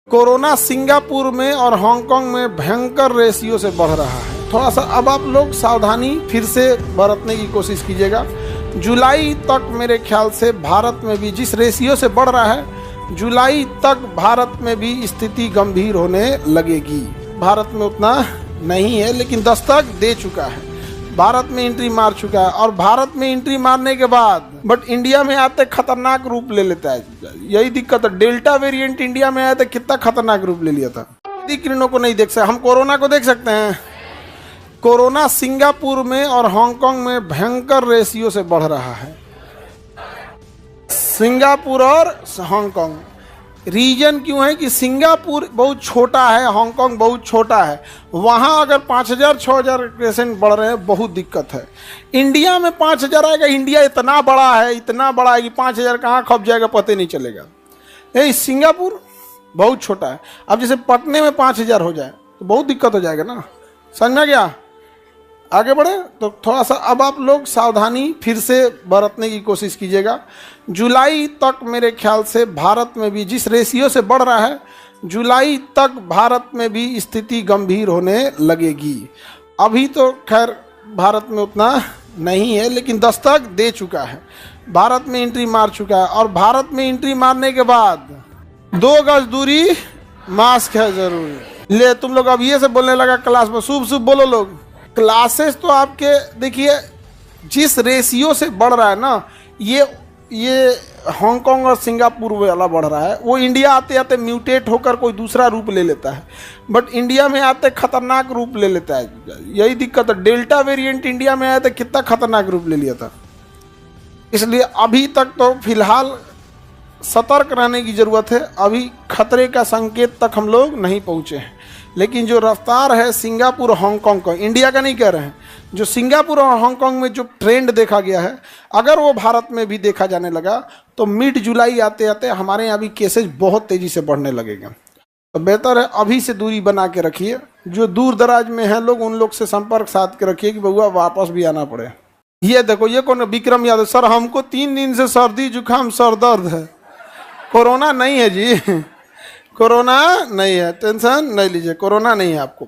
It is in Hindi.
कोरोना सिंगापुर में और हांगकांग में भयंकर रेशियो से बढ़ रहा है। थोड़ा सा अब आप लोग सावधानी फिर से बरतने की कोशिश कीजिएगा। जुलाई तक मेरे ख्याल से भारत में भी जिस रेशियो से बढ़ रहा है, जुलाई तक भारत में भी स्थिति गंभीर होने लगेगी। भारत में उतना नहीं है लेकिन दस्तक दे चुका है, भारत में एंट्री मार चुका है। और भारत में एंट्री मारने के बाद बट इंडिया में आते खतरनाक रूप ले लेता है। यही दिक्कत है। डेल्टा वेरिएंट इंडिया में आया था, कितना खतरनाक रूप ले लिया था। यदि किरणों को नहीं देख सकते, हम कोरोना को देख सकते हैं। कोरोना सिंगापुर में और हांगकांग में भयंकर रेशियो से बढ़ रहा है। सिंगापुर और हांगकांग, रीजन क्यों है कि सिंगापुर बहुत छोटा है, हांगकांग बहुत छोटा है। वहाँ अगर 5,000 6,000 पेशेंट बढ़ रहे हैं, बहुत दिक्कत है। इंडिया में 5,000 आएगा, इंडिया इतना बड़ा है, इतना बड़ा है कि 5,000 कहाँ खप जाएगा पता नहीं चलेगा। यही सिंगापुर बहुत छोटा है। अब जैसे पटने में 5,000 हो जाए तो बहुत दिक्कत हो जाएगा ना, समझ में गया। आगे बढ़े तो थोड़ा सा अब आप लोग सावधानी फिर से बरतने की कोशिश कीजिएगा। जुलाई तक मेरे ख्याल से भारत में भी जिस रेशियो से बढ़ रहा है, जुलाई तक भारत में भी स्थिति गंभीर होने लगेगी। अभी तो खैर भारत में उतना नहीं है लेकिन दस्तक दे चुका है, भारत में एंट्री मार चुका है। और भारत में एंट्री मारने के बाद 2 गज दूरी, मास्क है जरूरी। ले तुम लोग अब ये से बोलने लगा क्लास में, शुभ शुभ बोलो लोग। क्लासेस तो आपके देखिए जिस रेशियो से बढ़ रहा है ना, ये हांगकांग और सिंगापुर वाला बढ़ रहा है। वो इंडिया आते आते म्यूटेट होकर कोई दूसरा रूप ले लेता है, बट इंडिया में आते खतरनाक रूप ले लेता है। यही दिक्कत है। डेल्टा वेरिएंट इंडिया में आया था, कितना खतरनाक रूप ले लिया था। इसलिए अभी तक तो फिलहाल सतर्क रहने की ज़रूरत है। अभी खतरे का संकेत तक हम लोग नहीं पहुँचे हैं, लेकिन जो रफ्तार है सिंगापुर और हांगकांग का, इंडिया का नहीं कह रहे हैं, जो सिंगापुर और हांगकांग में जो ट्रेंड देखा गया है, अगर वो भारत में भी देखा जाने लगा तो मिड जुलाई आते आते हमारे यहाँ भी केसेज बहुत तेज़ी से बढ़ने लगेंगे। तो बेहतर है अभी से दूरी बना के रखिए। जो दूर दराज में हैं लोग, उन लोग से संपर्क साध के रखिए कि बउआ वापस भी आना पड़े। ये देखो, ये कौन, विक्रम यादव सर, हमको 3 दिन से सर्दी जुकाम सर दर्द है। कोरोना नहीं है जी, कोरोना नहीं है, टेंशन नहीं लीजिए, कोरोना नहीं है आपको।